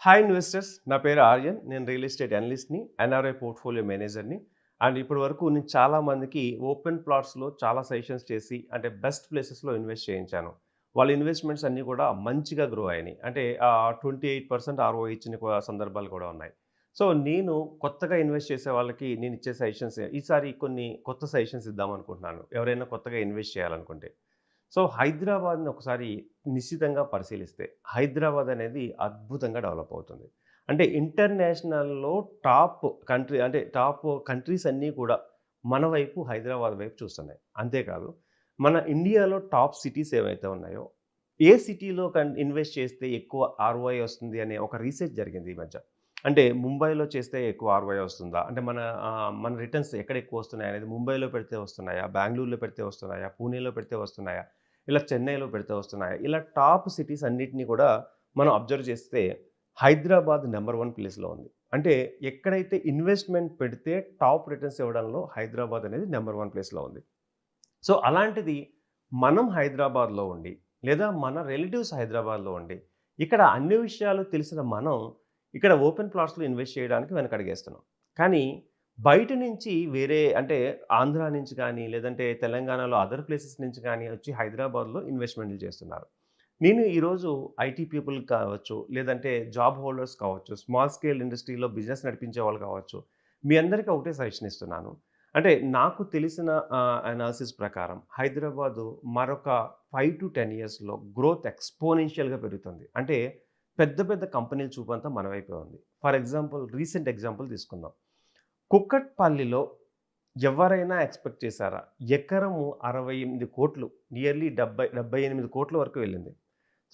Hi investors, నా పేరు ఆర్యన్. నేను రియల్ ఎస్టేట్ అనలిస్ట్ని, ఎన్ఆర్ఐ పోర్ట్ఫోలియో మేనేజర్ని. అండ్ ఇప్పటి వరకు నేను చాలా మందికి ఓపెన్ ప్లాట్స్లో చాలా సజెషన్స్ చేసి అంటే బెస్ట్ ప్లేసెస్లో ఇన్వెస్ట్ చేయించాను. వాళ్ళ ఇన్వెస్ట్మెంట్స్ అన్నీ కూడా మంచిగా గ్రో అయినాయి. అంటే 28% ఆర్ఓఐ ఇచ్చిన సందర్భాలు కూడా ఉన్నాయి. సో నేను కొత్తగా ఇన్వెస్ట్ చేసే వాళ్ళకి నేను ఇచ్చే సజెషన్స్ ఈసారి కొన్ని కొత్త సజెషన్స్ ఇద్దాం అనుకుంటున్నాను, ఎవరైనా కొత్తగా ఇన్వెస్ట్ చేయాలనుకుంటే. సో హైదరాబాద్‌ని ఒకసారి నిశితంగా పరిశీలిస్తే, హైదరాబాద్ అనేది అద్భుతంగా డెవలప్ అవుతుంది. అంటే ఇంటర్నేషనల్‌లో టాప్ కంట్రీస్ అన్నీ కూడా మన వైపు హైదరాబాద్ వైపు చూస్తున్నాయి. అంతేకాదు మన ఇండియాలో టాప్ సిటీస్ ఏవైతే ఉన్నాయో, ఏ సిటీలో ఇన్వెస్ట్ చేస్తే ఎక్కువ ఆర్‌ఓఐ వస్తుంది అనే ఒక రీసెర్చ్ జరిగింది ఈ మధ్య. అంటే ముంబైలో చేస్తే ఎక్కువ ఆర్‌ఓఐ వస్తుందా? అంటే మన రిటర్న్స్ ఎక్కడ ఎక్కువ వస్తున్నాయి అనేది ముంబైలో పెడితే వస్తున్నాయా? బెంగుళూరులో పెడితే వస్తున్నాయా? పూణేలో పెడితే వస్తున్నాయా? ఇలా చెన్నైలో పెడితే వస్తున్నాయా? ఇలా టాప్ సిటీస్ అన్నిటిని కూడా మనం అబ్జర్వ్ చేస్తే హైదరాబాద్ నంబర్ 1 ప్లేస్‌లో ఉంది. అంటే ఎక్కడైతే ఇన్వెస్ట్‌మెంట్ పెడితే టాప్ రిటర్న్స్ ఇవ్వడంలో హైదరాబాద్ అనేది నంబర్ 1 ప్లేస్‌లో ఉంది. సో అలాంటిది మనం హైదరాబాద్‌లో ఉండి, లేదా మన రిలేటివ్స్ హైదరాబాద్‌లో ఉండి, ఇక్కడ అన్ని విషయాలు తెలిసిన మనం ఇక్కడ ఓపెన్ ప్లాట్స్‌లో ఇన్వెస్ట్ చేయడానికి వెనకడుగేస్తున్నాం. కానీ బయట నుంచి వేరే అంటే ఆంధ్ర నుంచి కానీ, లేదంటే తెలంగాణలో అదర్ ప్లేసెస్ నుంచి కానీ వచ్చి హైదరాబాద్‌లో ఇన్వెస్ట్‌మెంట్లు చేస్తున్నారు. నేను ఈరోజు ఐటీ పీపుల్ కావచ్చు, లేదంటే జాబ్ హోల్డర్స్ కావచ్చు, స్మాల్ స్కేల్ ఇండస్ట్రీలో బిజినెస్ నడిపించే వాళ్ళు కావచ్చు, మీ అందరికీ ఒకటే సజెషన్ ఇస్తున్నాను. అంటే నాకు తెలిసిన అనాలిసిస్ ప్రకారం హైదరాబాదు మరొక 5-10 ఇయర్స్‌లో గ్రోత్ ఎక్స్‌పోనెన్షియల్‌గా పెరుగుతుంది. అంటే పెద్ద పెద్ద కంపెనీల చూపంతా మన వైపే ఉంది. ఫర్ ఎగ్జాంపుల్ రీసెంట్ ఎగ్జాంపుల్ తీసుకుందాం. కుక్కట్పల్లిలో ఎవరైనా ఎక్స్‌పెక్ట్ చేశారా? ఎకరము 68,00,00,000, నియర్లీ 78,00,00,000 వరకు వెళ్ళింది.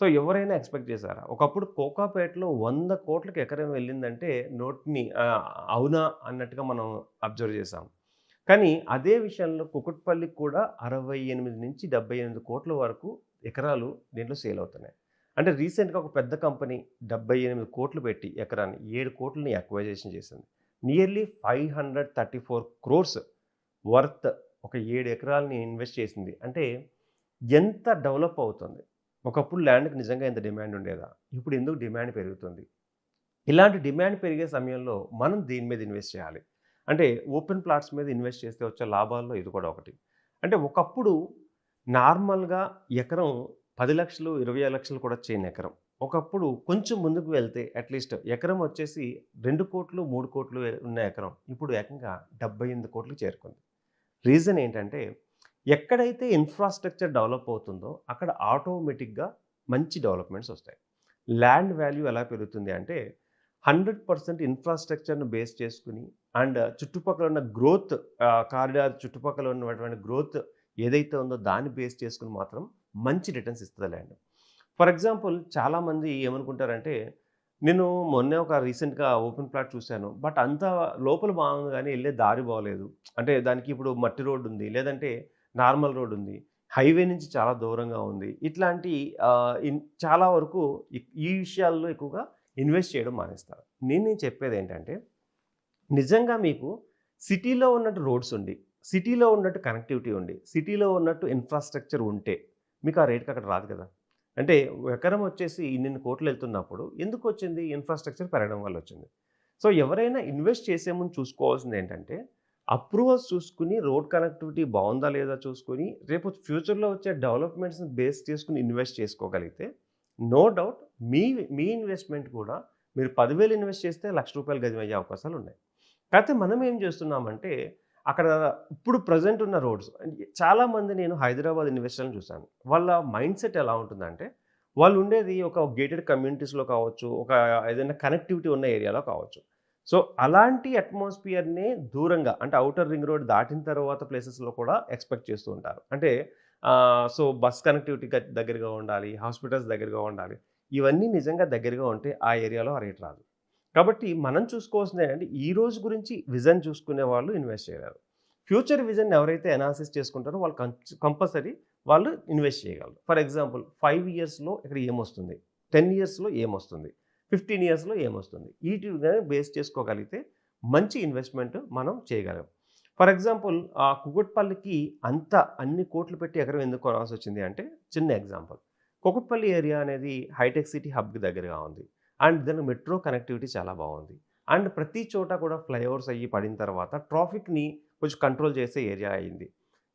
సో, ఎవరైనా ఎక్స్‌పెక్ట్ చేశారా? ఒకప్పుడు కోకాపేటలో 100,00,00,000కి ఎకరం వెళ్ళిందంటే అవునా అన్నట్టుగా మనం అబ్జర్వ్ చేసాం. కానీ అదే విషయంలో కుకట్పల్లికి కూడా 68-78,00,00,000 వరకు ఎకరాలు దీంట్లో సేల్ అవుతున్నాయి. అంటే రీసెంట్‌గా ఒక పెద్ద కంపెనీ 78,00,00,000 పెట్టి ఎకరాన్ని 7,00,00,000ని అక్వైజేషన్ చేసింది. నియర్లీ 534 క్రోర్స్ వర్త్ ఒక 7 ఎకరాలని ఇన్వెస్ట్ చేసింది. అంటే ఎంత డెవలప్ అవుతుంది. ఒకప్పుడు ల్యాండ్‌కి నిజంగా ఇంత డిమాండ్ ఉండేదా? ఇప్పుడు ఎందుకు డిమాండ్ పెరుగుతుంది? ఇలాంటి డిమాండ్ పెరిగే సమయంలో మనం దేని మీద ఇన్వెస్ట్ చేయాలి? అంటే ఓపెన్ ప్లాట్స్ మీద ఇన్వెస్ట్ చేస్తే వచ్చే లాభాల్లో ఇది కూడా ఒకటి. అంటే ఒకప్పుడు నార్మల్‌గా ఎకరం 10,00,000, 25,00,000 కూడా చేయని ఎకరం. ఒకప్పుడు కొంచెం ముందుకు వెళ్తే అట్‌లీస్ట్ ఎకరం వచ్చేసి 2,00,00,000, 3,00,00,000 ఉన్న ఎకరం ఇప్పుడు ఏకంగా 78,00,00,000కి చేరుకుంది. రీజన్ ఏంటంటే ఎక్కడైతే ఇన్‌ఫ్రాస్ట్రక్చర్ డెవలప్ అవుతుందో అక్కడ ఆటోమేటిక్‌గా మంచి డెవలప్‌మెంట్స్ వస్తాయి. ల్యాండ్ వాల్యూ ఎలా పెరుగుతుంది అంటే 100% ఇన్‌ఫ్రాస్ట్రక్చర్‌ని బేస్ చేసుకొని అండ్ చుట్టుపక్కల ఉన్న గ్రోత్ కారిడార్ చుట్టుపక్కల ఉన్నటువంటి గ్రోత్ ఏదైతే ఉందో దాన్ని బేస్ చేసుకొని మాత్రం మంచి రిటర్న్స్ ఇస్తది ల్యాండ్. ఫర్ ఎగ్జాంపుల్ చాలామంది ఏమనుకుంటారంటే, నేను మొన్నే ఒక రీసెంట్‌గా ఓపెన్ ప్లాట్ చూశాను. బట్ అంతా లోపల బాగుంది గానీ ఎళ్ళే దారి బాలేదు. అంటే దానికి ఇప్పుడు మట్టి రోడ్ ఉంది. లేదంటే నార్మల్ రోడ్ ఉంది. హైవే నుంచి చాలా దూరంగా ఉంది. ఇట్లాంటి చాలా వరకు ఈ విషయాల్లో ఎక్కువగా ఇన్వెస్ట్ చేయడం మానేస్తారు. నేను చెప్పేదేంటంటే, నిజంగా మీకు సిటీలో ఉన్నట్టు రోడ్స్ ఉండి, సిటీలో ఉన్నట్టు కనెక్టివిటీ ఉండి, సిటీలో ఉన్నట్టు ఇన్‌ఫ్రాస్ట్రక్చర్ ఉంటే మీకు ఆ రేట్‌కి అక్కడ రాదు కదా! అంటే ఎకరం వచ్చేసి ఇన్నిన్ని కోట్లు వెళ్తున్నప్పుడు ఎందుకొచ్చింది? ఇన్‌ఫ్రాస్ట్రక్చర్ పెరగడం వల్ల వచ్చింది. సో, ఎవరైనా ఇన్వెస్ట్ చేసే ముందు చూసుకోవాల్సిందేంటంటే, అప్రూవల్స్ చూసుకొని, రోడ్ కనెక్టివిటీ బావుందా లేదా చూసుకొని, రేపు ఫ్యూచర్‌లో వచ్చే డెవలప్‌మెంట్స్‌ని బేస్ చేసుకొని ఇన్వెస్ట్ చేసుకోగలిగితే, నో డౌట్ మీ మీ ఇన్వెస్ట్‌మెంట్ కూడా మీరు 10,000 ఇన్వెస్ట్ చేస్తే రూ. 1,00,000 గజం అయ్యే అవకాశాలున్నాయి. కాకపోతే మనం ఏం చేస్తున్నామంటే, అక్కడ ఇప్పుడు ప్రెజెంట్ ఉన్న రోడ్స్ చాలామంది నేను హైదరాబాద్ ఇన్వెస్టర్‌లని చూశాను. వాళ్ళ మైండ్‌సెట్ ఎలా ఉంటుందంటే, వాళ్ళు ఉండేది ఒక గేటెడ్ కమ్యూనిటీస్‌లో కావచ్చు, ఒక ఏదైనా కనెక్టివిటీ ఉన్న ఏరియాలో కావచ్చు. సో, అలాంటి అట్మాస్ఫియర్‌ని దూరంగా అంటే ఔటర్ రింగ్ రోడ్ దాటిన తర్వాత ప్లేసెస్‌లో కూడా ఎక్స్‌పెక్ట్ చేస్తూ ఉంటారు. అంటే సో, బస్ కనెక్టివిటీ దగ్గరగా ఉండాలి, హాస్పిటల్స్ దగ్గరగా ఉండాలి. ఇవన్నీ నిజంగా దగ్గరగా ఉంటే ఆ ఏరియాలో ఆ రేట్ రాదు. కాబట్టి మనం చూసుకోవాల్సిందేంటంటే, ఈ రోజు గురించి విజన్ చూసుకునే వాళ్ళు ఇన్వెస్ట్ చేయగలరు. ఫ్యూచర్ విజన్ ఎవరైతే అనాలిసిస్ చేసుకుంటారో వాళ్ళు కంపల్సరీ వాళ్ళు ఇన్వెస్ట్ చేయగలరు. ఫర్ ఎగ్జాంపుల్ 5 ఇయర్స్‌లో ఇక్కడ ఏమొస్తుంది? 10 ఇయర్స్‌లో ఏమొస్తుంది? 15 ఇయర్స్‌లో ఏమొస్తుంది? ఈటిని బేస్ చేసుకోగలిగితే మంచి ఇన్వెస్ట్‌మెంట్ మనం చేయగలం. ఫర్ ఎగ్జాంపుల్ కుకట్పల్లికి అన్ని కోట్లు పెట్టి ఎకరం ఎందుకు కొనాల్సొచ్చింది అంటే చిన్న ఎగ్జాంపుల్. కుకట్పల్లి ఏరియా అనేది హైటెక్ సిటీ హబ్‌కి దగ్గరగా ఉంది. అండ్ దానికి మెట్రో కనెక్టివిటీ చాలా బాగుంది. అండ్ ప్రతి చోట కూడా ఫ్లైఓవర్స్ అయ్యి పడిన తర్వాత ట్రాఫిక్‌ని కొంచెం కంట్రోల్ చేసే ఏరియా అయింది.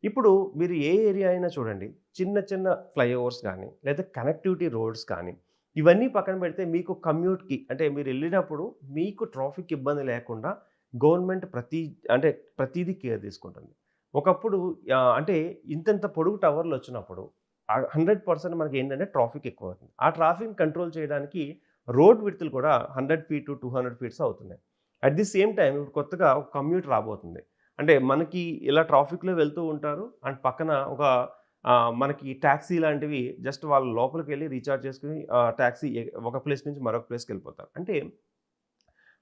ఇప్పుడు మీరు ఏ ఏరియా అయినా చూడండి, చిన్న చిన్న ఫ్లైఓవర్స్ గానీ, లేదా కనెక్టివిటీ రోడ్స్ కానీ, ఇవన్నీ పక్కన పెడితే మీకు కమ్యూట్‌కి అంటే మీరెళ్ళినప్పుడు మీకు ట్రాఫిక్ ఇబ్బంది లేకుండా గవర్నమెంట్ అంటే ప్రతీదీ కేర్ తీసుకుంటుంది. ఒకప్పుడు అంటే ఇంతింత పొడుగు టవర్‌లొచ్చినప్పుడు 100% మనకేంటంటే ట్రాఫిక్ ఎక్కువవుతుంది. ఆ ట్రాఫిక్‌ని కంట్రోల్ చేయడానికి రోడ్ విడ్త్‌లు కూడా 100 ఫీట్ టు 200 ఫీట్స్ అవుతున్నాయి. అట్ ది సేమ్ టైమ్ ఇప్పుడు కొత్తగా ఒక కమ్యూట్ రాబోతుంది. అంటే మనకి ఇలా ట్రాఫిక్‌లో వెళ్తూ ఉంటారు. అండ్ పక్కన ఒక మనకి టాక్సీ లాంటివి జస్ట్ వాళ్ళు లోపలికెళ్ళి రీచార్జ్ చేసుకొని టాక్సీ ఒక ప్లేస్ నుంచి మరొక ప్లేస్‌కెళ్ళిపోతారు. అంటే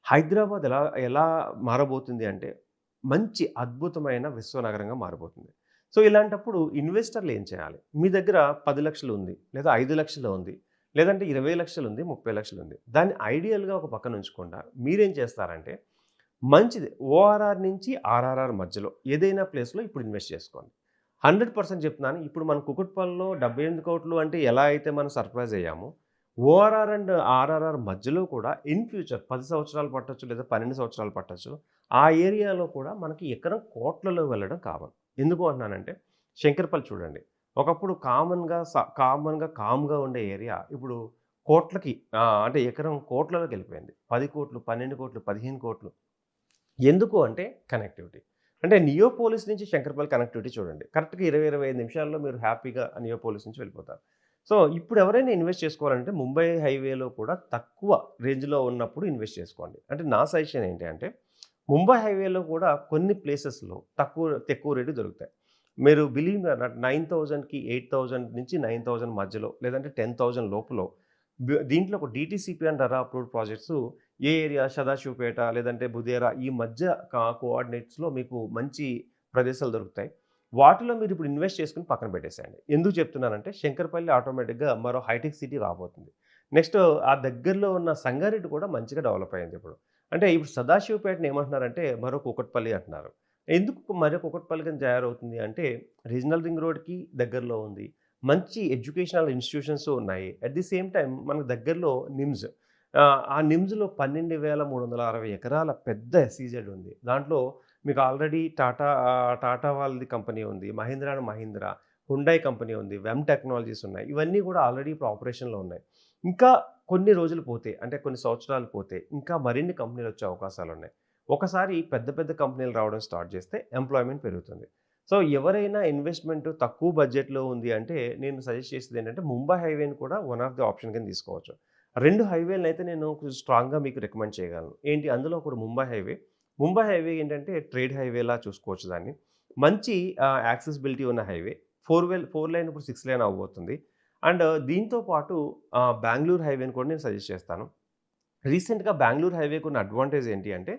హైదరాబాద్ ఎలా ఎలా మారబోతుంది అంటే మంచి అద్భుతమైన విశ్వనగరంగా మారబోతుంది. సో, ఇలాంటప్పుడు ఇన్వెస్టర్లు ఏం చేయాలి? మీ దగ్గర 10,00,000 ఉంది. లేదా 5,00,000 ఉంది. లేదంటే 20,00,000 ఉంది. 30,00,000 ఉంది. దాన్ని ఐడియల్‌గా ఒక పక్కన ఉంచకుండా మీరేం చేస్తారంటే మంచిది ఓఆర్ఆర్ నుంచి ఆర్ఆర్ఆర్ మధ్యలో ఏదైనా ప్లేస్‌లో ఇప్పుడు ఇన్వెస్ట్ చేసుకోండి. 100% చెప్తున్నాను. ఇప్పుడు మన కుకుట్పల్లిలో 78,00,00,000 అంటే ఎలా అయితే మనం సర్ప్రైజ్ అయ్యామో, ఓఆర్ఆర్ అండ్ ఆర్ఆర్ఆర్ మధ్యలో కూడా ఇన్ ఫ్యూచర్ 10 సంవత్సరాలు పట్టొచ్చు లేదా 12 సంవత్సరాలు పట్టొచ్చు. ఆ ఏరియాలో కూడా మనకి ఎకరం కోట్లలో వెళ్ళడం కామన్. ఎందుకు అంటున్నానంటే శంకరపల్లి చూడండి. ఒకప్పుడు కామన్‌గా కామ్‌గా ఉండే ఏరియా ఇప్పుడు కోట్లకి అంటే ఎకరం కోట్లలోకెళ్ళిపోయింది. 10,00,00,000, 12,00,00,000, 15,00,00,000. ఎందుకు అంటే కనెక్టివిటీ. అంటే నియోపోలిస్ నుంచి శంకరపల్లి కనెక్టివిటీ చూడండి. కరెక్ట్‌గా 20, 25 నిమిషాల్లో మీరు హ్యాపీగా నియోపోలిస్ నుంచి వెళ్ళిపోతారు. సో, ఇప్పుడు ఎవరైనా ఇన్వెస్ట్ చేసుకోవాలంటే ముంబై హైవేలో కూడా తక్కువ రేంజ్‌లో ఉన్నప్పుడు ఇన్వెస్ట్ చేసుకోండి. అంటే నా సజెషన్ ఏంటి అంటే ముంబై హైవేలో కూడా కొన్ని ప్లేసెస్‌లో ఎక్కువ రేటుకి దొరుకుతాయి. మీరు బిలీవ్ మీ ఆర్ నాట్ 9,000కి 8,000 నుంచి 9,000 మధ్యలో లేదంటే 10,000 లోపులో దీంట్లో ఒక DTCP and RERA approved projects ఏ ఏరియా సదాశివపేట లేదంటే బుదేరా ఈ మధ్య కోఆర్డినేట్స్‌లో మీకు మంచి ప్రదేశాలు దొరుకుతాయి. వాటిలో మీరు ఇప్పుడు ఇన్వెస్ట్ చేసుకొని పక్కన పెట్టేసేయండి. ఎందుకు చెప్తున్నానంటే శంకరపల్లి ఆటోమేటిక్‌గా మరో హైటెక్ సిటీ రాబోతుంది. నెక్స్ట్ ఆ దగ్గరలో ఉన్న సంగారెడ్డి కూడా మంచిగా డెవలప్ అయింది ఇప్పుడు. అంటే ఇప్పుడు సదాశివపేటని ఏమంటున్నారంటే మరో కూకట్పల్లి అంటున్నారు. ఎందుకు మరో కూకట్పల్లి కింద తయారవుతుంది అంటే రీజనల్ రింగ్ రోడ్‌కి దగ్గరలో ఉంది. మంచి ఎడ్యుకేషనల్ ఇన్‌స్టిట్యూషన్స్ ఉన్నాయి. అట్ ది సేమ్ టైమ్ మనకు దగ్గరలో నిమ్స్. ఆ నిమ్స్‌లో 12,360 ఎకరాల పెద్ద ఎస్‌ఈజెడ్ ఉంది. దాంట్లో మీకు ఆల్రెడీ టాటా వాళ్ళది కంపెనీ ఉంది. Mahindra and Mahindra, Hyundai company ఉంది. వెమ్ టెక్నాలజీస్ ఉన్నాయి. ఇవన్నీ కూడా ఆల్రెడీ ఇప్పుడు ఆపరేషన్‌లో ఉన్నాయి. ఇంకా కొన్ని రోజులు పోతే అంటే కొన్ని సంవత్సరాలు పోతే ఇంకా మరిన్ని కంపెనీలొచ్చే అవకాశాలున్నాయి. ఒకసారి పెద్ద పెద్ద కంపెనీలు రావడం స్టార్ట్ చేస్తే ఎంప్లాయ్‌మెంట్ పెరుగుతుంది. సో, ఎవరైనా ఇన్వెస్ట్‌మెంట్ తక్కువ బడ్జెట్‌లో ఉంది అంటే నేను సజెస్ట్ చేసేదేంటంటే ముంబై హైవేని కూడా వన్ ఆఫ్ ది ఆప్షన్ కింద తీసుకోవచ్చు. 2 హైవేలనైతే నేను కొంచెం స్ట్రాంగ్‌గా మీకు రికమెండ్ చేయగలను. ఏంటి అందులో ఒకటి ముంబై హైవే. ముంబై హైవే ఏంటంటే ట్రేడ్ హైవేలా చూసుకోవచ్చు దాన్ని. మంచి యాక్సెసిబిలిటీ ఉన్న హైవే. 4 లైన్ ఇప్పుడు 6 లైన్ అవ్వబోతుంది. అండ్ దీంతో పాటు బెంగుళూరు హైవేని కూడా నేను సజెస్ట్ చేస్తాను. రీసెంట్‌గా బెంగుళూరు హైవేకి ఉన్న అడ్వాంటేజ్ ఏంటి అంటే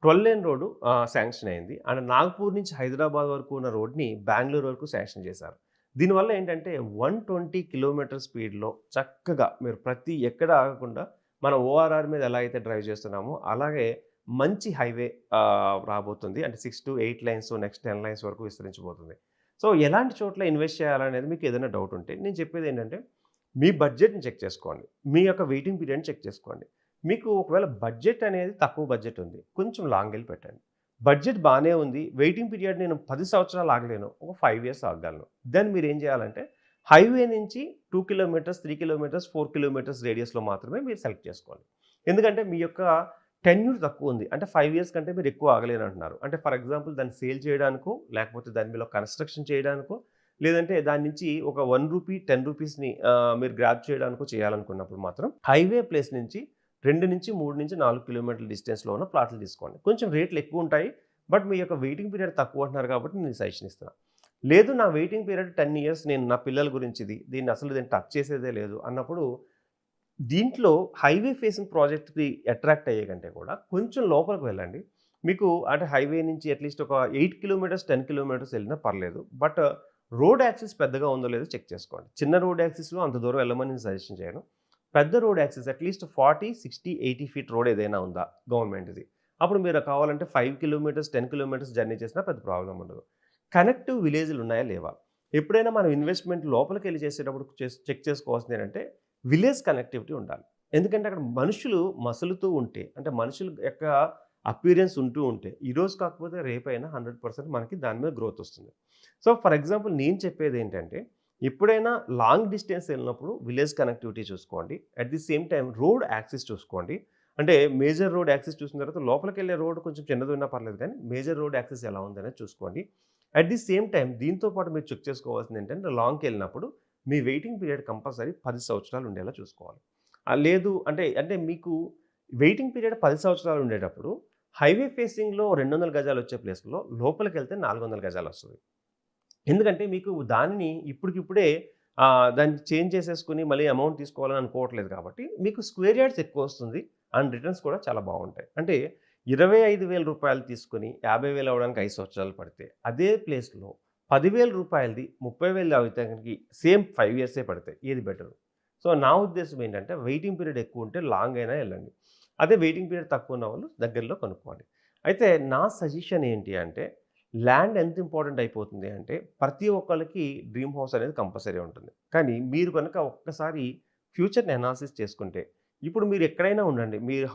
12 లేన్ రోడ్డు శాంక్షన్ అయింది. అండ్ నాగ్‌పూర్ నుంచి హైదరాబాద్ వరకు ఉన్న రోడ్‌ని బెంగుళూరు వరకు శాంక్షన్ చేశారు. దీనివల్ల ఏంటంటే 120 కిలోమీటర్ స్పీడ్‌లో చక్కగా మీరు ఎక్కడ ఆగకుండా మన ఓఆర్ఆర్ మీద ఎలా అయితే డ్రైవ్ చేస్తున్నామో అలాగే మంచి హైవే రాబోతుంది. అంటే 6-8 లైన్స్ నెక్స్ట్ 10 లైన్స్ వరకు విస్తరించబోతుంది. సో, ఎలాంటి చోట్ల ఇన్వెస్ట్ చేయాలనేది మీకు ఏదైనా డౌట్ ఉంటే నేను చెప్పేదేంటంటే మీ బడ్జెట్‌ని చెక్ చేసుకోండి. మీ యొక్క వెయిటింగ్ పీరియడ్‌ని చెక్ చేసుకోండి. మీకు ఒకవేళ బడ్జెట్ అనేది తక్కువ బడ్జెట్ ఉంది. కొంచెం లాంగ్ ఎళ్లి పెట్టండి. బడ్జెట్ బానే ఉంది. వెయిటింగ్ పీరియడ్ నేను 10 సంవత్సరాలు ఆగలేను. ఒక 5 ఇయర్స్ ఆగగలను. దెన్ మీరేం చేయాలంటే హైవే నుంచి 2 కిలోమీటర్స్, 3 కిలోమీటర్స్, 4 కిలోమీటర్స్ రేడియస్‌లో మాత్రమే మీరు సెలెక్ట్ చేసుకోండి. ఎందుకంటే మీ యొక్క టెన్యూర్ తక్కువుంది. అంటే 5 ఇయర్స్ కంటే మీరు ఎక్కువ ఆగలేనంటున్నారు. అంటే ఫర్ ఎగ్జాంపుల్ దాన్ని సేల్ చేయడానికో, లేకపోతే దాని మీద కన్‌స్ట్రక్షన్ చేయడానికో, లేదంటే దాని నుంచి ఒక రూ. 1, రూ. 10ని మీరు గ్రాబ్ చేయడానికో చేయాలనుకున్నప్పుడు మాత్రం హైవే ప్లేస్ నుంచి 2-3-4 కిలోమీటర్ల డిస్టెన్స్‌లో ఉన్న ప్లాట్లు తీసుకోండి. కొంచెం రేట్లు ఎక్కువుంటాయి. బట్ మీ యొక్క వెయిటింగ్ పీరియడ్ తక్కువ అంటున్నారు కాబట్టి నేను సజెషన్ ఇస్తున్నా. లేదు నా వెయిటింగ్ పీరియడ్ 10 ఇయర్స్ నేను నా పిల్లల గురించిది. దీన్ని టచ్ చేసేదే లేదు అన్నప్పుడు దీంట్లో హైవే ఫేసింగ్ ప్రాజెక్ట్‌కి అట్రాక్ట్ అయ్యే కంటే కూడా కొంచెం లోపలికి వెళ్ళండి. మీకు అంటే హైవే నుంచి అట్‌లీస్ట్ ఒక 8 కిలోమీటర్స్, 10 కిలోమీటర్స్ వెళ్ళినా పర్లేదు. బట్ రోడ్ యాక్సెస్ పెద్దగా ఉందో లేదో చెక్ చేసుకోండి. చిన్న రోడ్ యాక్సెస్‌లో అంత దూరం వెళ్ళమని నేను సజెషన్ చేయను. పెద్ద road access at least 40, 60, 80 feet road ఏదైనా ఉందా గవర్నమెంట్‌ది. అప్పుడు మీరు కావాలంటే 5 కిలోమీటర్స్, 10 కిలోమీటర్స్ జర్నీ చేసినా పెద్ద ప్రాబ్లమ్ ఉండదు. కనెక్టివ్ విలేజ్‌లు ఉన్నాయా లేవా? ఎప్పుడైనా మనం ఇన్వెస్ట్‌మెంట్ లోపలికెళ్ళి చేసేటప్పుడు చెక్ చేసుకోవాల్సింది ఏంటంటే విలేజ్ కనెక్టివిటీ ఉండాలి. ఎందుకంటే అక్కడ మనుషులు మసులుతూ ఉంటే, అంటే మనుషుల యొక్క అపియరెన్స్ ఉంటూ ఉంటే, ఈరోజు కాకపోతే రేపైనా 100% మనకి దాని మీద గ్రోత్ వస్తుంది. సో, ఫర్ ఎగ్జాంపుల్ నేను చెప్పేదేంటంటే, ఎప్పుడైనా లాంగ్ డిస్టెన్స్ ఎళ్ళినప్పుడు విలేజ్ కనెక్టివిటీ చూసుకోండి. At the same time road access చూసుకోండి. అంటే మేజర్ రోడ్ యాక్సెస్ చూసిన తర్వాత లోపలికెళ్ళే రోడ్ కొంచెం చిన్నదున్నా పర్లేదు కానీ, మేజర్ రోడ్ యాక్సెస్ ఎలా ఉందనేది చూసుకోండి. అట్ ది సేమ్ టైమ్ దీంతో పాటు మీరు చెక్ చేసుకోవాల్సింది ఏంటంటే, లాంగ్‌కెళ్ళినప్పుడు మీ వెయిటింగ్ పీరియడ్ కంపల్సరీ 10 సంవత్సరాలు ఉండేలా చూసుకోవాలి. లేదు అంటే, మీకు వెయిటింగ్ పీరియడ్ 10 సంవత్సరాలు ఉండేటప్పుడు, హైవే ఫేసింగ్‌లో 200 గజాలొచ్చే ప్లేస్‌లో లోపలికెళ్తే 400 గజాలొస్తది. ఎందుకంటే మీకు దానిని ఇప్పటికిప్పుడే దాన్ని చేంజ్ చేసేసుకొని మళ్ళీ అమౌంట్ తీసుకోవాలని అనుకోవట్లేదు కాబట్టి, మీకు స్క్వేర్ యార్డ్స్ ఎక్కువొస్తుంది. అండ్ రిటర్న్స్ కూడా చాలా బావుంటాయి. అంటే రూ. 25,000 తీసుకొని 50,000 అవ్వడానికి 5 సంవత్సరాలు పడితే, అదే ప్లేస్‌లో రూ. 10,000ది 30,000 అవ్వటానికి సేమ్ 5 ఇయర్సే పడతాయి. ఏది బెటరు? సో, నా ఉద్దేశ్యం ఏంటంటే వెయిటింగ్ పీరియడ్ ఎక్కువుంటే లాంగ్ అయినా ఎళ్ళండి. అదే వెయిటింగ్ పీరియడ్ తక్కువ ఉన్న వాళ్ళు దగ్గరలో కొనుక్కోండి. అయితే నా సజెషన్ ఏంటి అంటే ల్యాండ్ ఎంత ఇంపార్టెంట్ అయిపోతుంది అంటే ప్రతి ఒక్కళ్ళకి డ్రీమ్ హౌస్ అనేది కంపల్సరీ ఉంటుంది. కానీ మీరు కనుక ఒక్కసారి ఫ్యూచర్‌ని అనాలిసిస్ చేసుకుంటే ఇప్పుడు మీరు ఎక్కడైనా ఉండండి. మీరు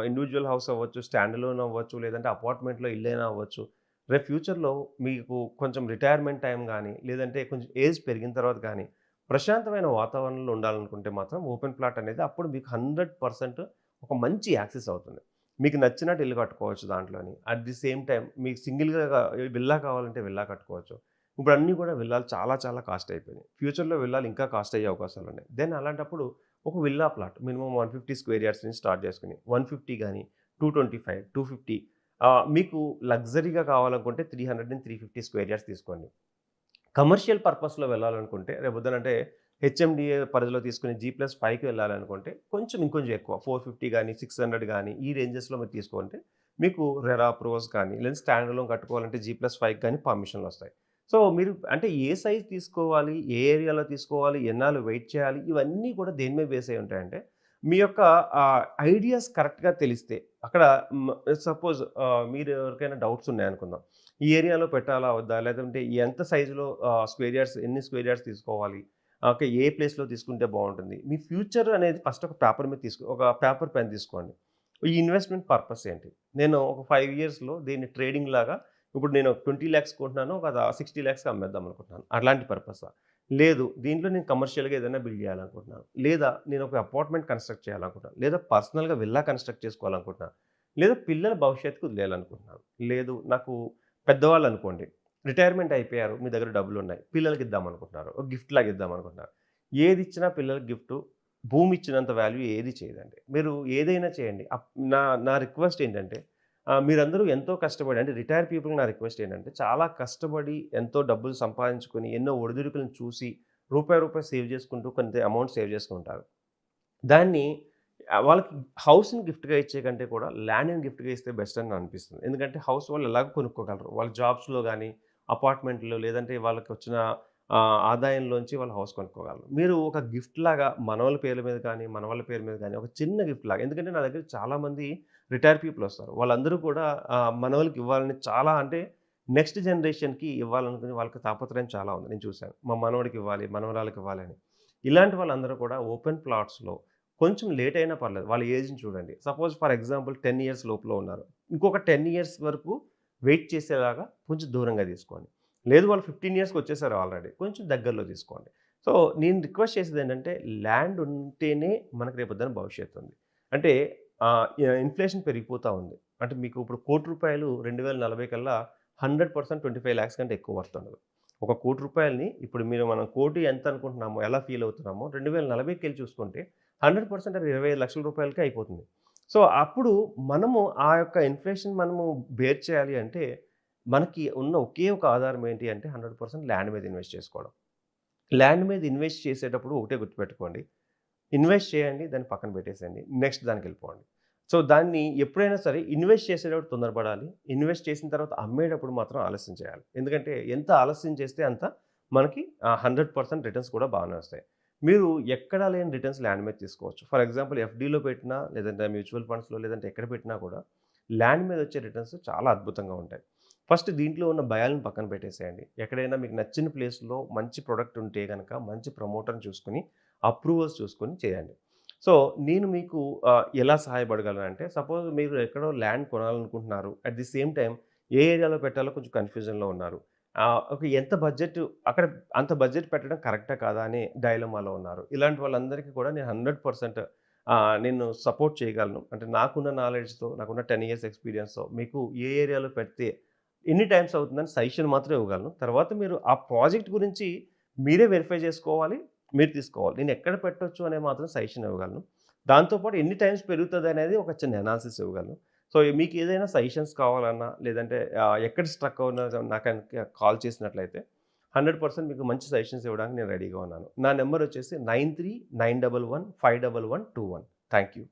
ఇండివిడ్యువల్ హౌస్ అవ్వచ్చు, స్టాండ్ అలోన్ అవ్వచ్చు, లేదంటే అపార్ట్మెంట్‌లో ఇల్లైనా అవ్వచ్చు. రేపు ఫ్యూచర్‌లో మీకు కొంచెం రిటైర్మెంట్ టైం గానీ, లేదంటే కొంచెం ఏజ్ పెరిగిన తర్వాత గానీ, ప్రశాంతమైన వాతావరణంలో ఉండాలనుకుంటే మాత్రం ఓపెన్ ప్లాట్ అనేది అప్పుడు మీకు 100% ఒక మంచి యాక్సెస్ అవుతుంది. మీకు నచ్చినట్టు ఇల్లు కట్టుకోవచ్చు దాంట్లోని. అట్ ది సేమ్ టైమ్ మీకు సింగిల్‌గా విల్లా కావాలంటే విల్లా కట్టుకోవచ్చు. ఇప్పుడు అన్నీ కూడా విల్లాలు చాలా చాలా కాస్ట్ అయిపోయినాయి. ఫ్యూచర్‌లో విల్లాలు ఇంకా కాస్ట్ అయ్యే అవకాశాలున్నాయి. దెన్ అలాంటప్పుడు ఒక villa plot minimum 150 square yards నుంచి స్టార్ట్ చేసుకొని 150 గాని, 225, 250 మీకు లగ్జరీగా కావాలనుకుంటే 300-350 స్క్వేర్ యార్డ్స్ తీసుకోండి. కమర్షియల్ పర్పస్‌లో వెళ్ళాలనుకుంటే రేపొద్దునంటే హెచ్ఎండిఏ పరిధిలో తీసుకొని G+5కి వెళ్ళాలనుకుంటే కొంచెం ఇంకొంచెం ఎక్కువ 450 గాని, 600 గాని ఈ రేంజెస్‌లో మీరు తీసుకుంటే మీకు రెరా అప్రూవల్స్ కానీ, లేదా స్టాండ్ అలోన్ కట్టుకోవాలంటే G+5 గాని పర్మిషన్‌లొస్తాయి. సో, మీరు అంటే ఏ సైజ్ తీసుకోవాలి, ఏ ఏరియాలో తీసుకోవాలి, ఎన్నాళ్ళు వెయిట్ చేయాలి, ఇవన్నీ కూడా దేని మీద బేస్ అయ్యి ఉంటాయంటే మీ యొక్క ఐడియాస్ కరెక్ట్‌గా తెలిస్తే అక్కడ సపోజ్ మీరు ఎవరికైనా డౌట్స్ ఉన్నాయనుకుందాం. ఈ ఏరియాలో పెట్టాలా? వద్దా? లేదంటే ఎంత సైజులో స్క్వేర్ యార్డ్స్ ఎన్ని స్క్వేర్ యార్డ్స్ తీసుకోవాలి? ఓకే. ఏ ప్లేస్‌లో తీసుకుంటే బావుంటుంది? మీ ఫ్యూచర్ అనేది ఫస్ట్ ఒక పేపర్ మీద ఒక పేపర్, పెన్ తీసుకోండి. ఈ ఇన్వెస్ట్‌మెంట్ పర్పస్ ఏంటి? నేను ఒక 5 ఇయర్స్‌లో దీన్ని ట్రేడింగ్ లాగా ఇప్పుడు నేను 20,00,000 కొంటున్నాను. ఒక 60,00,000కి అమ్మేద్దాం అనుకుంటున్నాను. అట్లాంటి పర్పసా? లేదు. దీంట్లో నేను కమర్షియల్‌గా ఏదైనా బిల్డ్ చేయాలనుకుంటున్నాను. లేదా నేను ఒక అపార్ట్మెంట్ కన్‌స్ట్రక్ట్ చేయాలనుకుంటున్నాను. లేదా పర్సనల్‌గా విల్లా కన్‌స్ట్రక్ట్ చేసుకోవాలనుకుంటున్నాను. లేదా పిల్లల భవిష్యత్తుకు వదిలేయాలనుకుంటున్నాను. లేదు నాకు పెద్దవాళ్ళనుకోండి. రిటైర్మెంట్ అయిపోయారు. మీ దగ్గర డబ్బులున్నాయి. పిల్లలకి ఇద్దామనుకుంటున్నారు. ఒక గిఫ్ట్ లాగా ఇద్దామనుకుంటున్నారు. ఏదిచ్చినా పిల్లలకి గిఫ్టు భూమి ఇచ్చినంత వాల్యూ ఏది చేయదండి. మీరు ఏదైనా చేయండి. నా నా రిక్వెస్ట్ ఏంటంటే మీరందరూ ఎంతో కష్టపడి అంటే రిటైర్డ్ పీపుల్‌కి నా రిక్వెస్ట్ ఏంటంటే చాలా కష్టపడి ఎంతో డబ్బులు సంపాదించుకొని ఎన్నో ఒడిదుడుకులను చూసి రూపాయి సేవ్ చేసుకుంటూ కొంత అమౌంట్ సేవ్ చేసుకుంటారు. దాన్ని వాళ్ళకి హౌస్‌ని గిఫ్ట్‌గా ఇచ్చే కంటే కూడా ల్యాండ్‌ని గిఫ్ట్‌గా ఇస్తే బెస్ట్ అని అనిపిస్తుంది. ఎందుకంటే హౌస్ వాళ్ళు ఎలాగో కొనుక్కోగలరు. వాళ్ళ జాబ్స్‌లో గాని, అపార్ట్మెంట్‌లో లేదంటే వాళ్ళకొచ్చిన ఆదాయంలోంచి వాళ్ళు హౌస్ కొనుక్కోగలరు. మీరు ఒక గిఫ్ట్‌లాగా మనవళ్ళ పేర్ల మీద కానీ, మనవళ్ళ పేరు మీద కానీ ఒక చిన్న గిఫ్ట్‌లాగా ఎందుకంటే నా దగ్గర చాలామంది రిటైర్డ్ పీపుల్ వస్తారు. వాళ్ళందరూ కూడా మనవళ్ళకి ఇవ్వాలని చాలా అంటే నెక్స్ట్ జనరేషన్‌కి ఇవ్వాలనుకుని వాళ్ళకి తాపత్రయం చాలా ఉంది. నేను చూసాను. మా మనవడికి ఇవ్వాలి, మనవరాలికి ఇవ్వాలి అని. ఇలాంటి వాళ్ళందరూ కూడా ఓపెన్ ప్లాట్స్‌లో కొంచెం లేట్ అయినా పర్లేదు. వాళ్ళ ఏజ్‌ని చూడండి. సపోజ్ ఫర్ ఎగ్జాంపుల్ 10 ఇయర్స్ లోపల ఉన్నారు. ఇంకొక 10 ఇయర్స్ వరకు వెయిట్ చేసేలాగా కొంచెం దూరంగా తీసుకోండి. లేదు వాళ్ళు 15 ఇయర్స్‌కి వచ్చేసారు ఆల్రెడీ. కొంచెం దగ్గరలో తీసుకోండి. సో, నేను రిక్వెస్ట్ చేసేదేంటంటే ల్యాండ్ ఉంటేనే మనకు రేపొద్దున భవిష్యత్తు ఉంది. అంటే ఇన్‌ఫ్లేషన్ పెరిగిపోతా ఉంది. అంటే మీకు ఇప్పుడు రూ. 1,00,00,000 2040 కల్లా 100% 25,00,000 కంటే ఎక్కువ వర్త్ ఉండదు. ఒక రూ. 1,00,00,000ని ఇప్పుడు మనం కోటి ఎంత అనుకుంటున్నామో, ఎలా ఫీల్ అవుతున్నామో 2040కెళ్ళి చూసుకుంటే 100% అది రూ. 25,00,000కే అయిపోతుంది. సో, అప్పుడు మనము ఆ యొక్క ఇన్‌ఫ్లేషన్ మనము బేర్ చేయాలి అంటే, మనకి ఉన్న ఒకే ఒక ఆధారం ఏంటి అంటే 100% ల్యాండ్ మీద ఇన్వెస్ట్ చేసుకోవడం. ల్యాండ్ మీద ఇన్వెస్ట్ చేసేటప్పుడు ఒకటే గుర్తుపెట్టుకోండి. ఇన్వెస్ట్ చేయండి. దాన్ని పక్కన పెట్టేసేయండి. నెక్స్ట్ దానికెళ్ళిపోండి. సో, దాన్ని ఎప్పుడైనా సరే ఇన్వెస్ట్ చేసేటప్పుడు తొందరపడాలి. ఇన్వెస్ట్ చేసిన తర్వాత అమ్మేటప్పుడు మాత్రం ఆలస్యం చేయాలి. ఎందుకంటే ఎంత ఆలస్యం చేస్తే అంత మనకి 100% రిటర్న్స్ కూడా బాగానే వస్తాయి. మీరు ఎక్కడా లేని రిటర్న్స్ ల్యాండ్ మీద తీసుకోవచ్చు. ఫర్ ఎగ్జాంపుల్ ఎఫ్‌డీలో పెట్టినా, లేదంటే మ్యూచువల్ ఫండ్స్‌లో లేదంటే ఎక్కడ పెట్టినా కూడా ల్యాండ్ మీద వచ్చే రిటర్న్స్ చాలా అద్భుతంగా ఉంటాయి. ఫస్ట్ దీంట్లో ఉన్న భయాలను పక్కన పెట్టేసేయండి. ఎక్కడైనా మీకు నచ్చిన ప్లేస్‌లో మంచి ప్రొడక్ట్ ఉంటే గనక మంచి ప్రమోటర్‌ని చూసుకొని, అప్రూవల్స్ చూసుకొని చేయండి. సో, నేను మీకు ఎలా సహాయపడగలనంటే, సపోజ్ మీరు ఎక్కడో ల్యాండ్ కొనాలనుకుంటున్నారు. అట్ ది సేమ్ టైమ్ ఏ ఏరియాలో పెట్టాలో కొంచెం కన్‌ఫ్యూజన్‌లో ఉన్నారు. ఓకే. ఎంత బడ్జెట్ అక్కడ అంత బడ్జెట్ పెట్టడం కరెక్టా కాదా అనే డైలమాలో ఉన్నారు. ఇలాంటి వాళ్ళందరికీ కూడా నేను 100% నేను సపోర్ట్ చేయగలను. అంటే నాకున్న నాలెడ్జ్‌తో, నాకున్న 10 ఇయర్స్ ఎక్స్‌పీరియన్స్‌తో మీకు ఏ ఏరియాలో పెడితే ఎన్ని టైమ్స్ అవుతుందని సజెషన్ మాత్రం ఇవ్వగలను. తర్వాత మీరు ఆ ప్రాజెక్ట్ గురించి మీరే వెరిఫై చేసుకోవాలి. మీరు తీసుకోవాలి. నేను ఎక్కడ పెట్టొచ్చు అనేది మాత్రం సజెషన్ ఇవ్వగలను. దాంతో పాటు ఎన్ని టైమ్స్ పెరుగుతదనేది ఒక చిన్న అనాలిసిస్ ఇవ్వగలను. సో, మీకు ఏదైనా సజెషన్స్ కావాలన్నా లేదంటే ఎక్కడ స్ట్రక్ అవునా నాకు గనుక కాల్ చేసినట్లయితే 100% మీకు మంచి సజెషన్స్ ఇవ్వడానికి నేను రెడీగా ఉన్నాను. నా నంబర్ వచ్చేసి 9391151121. Thank you.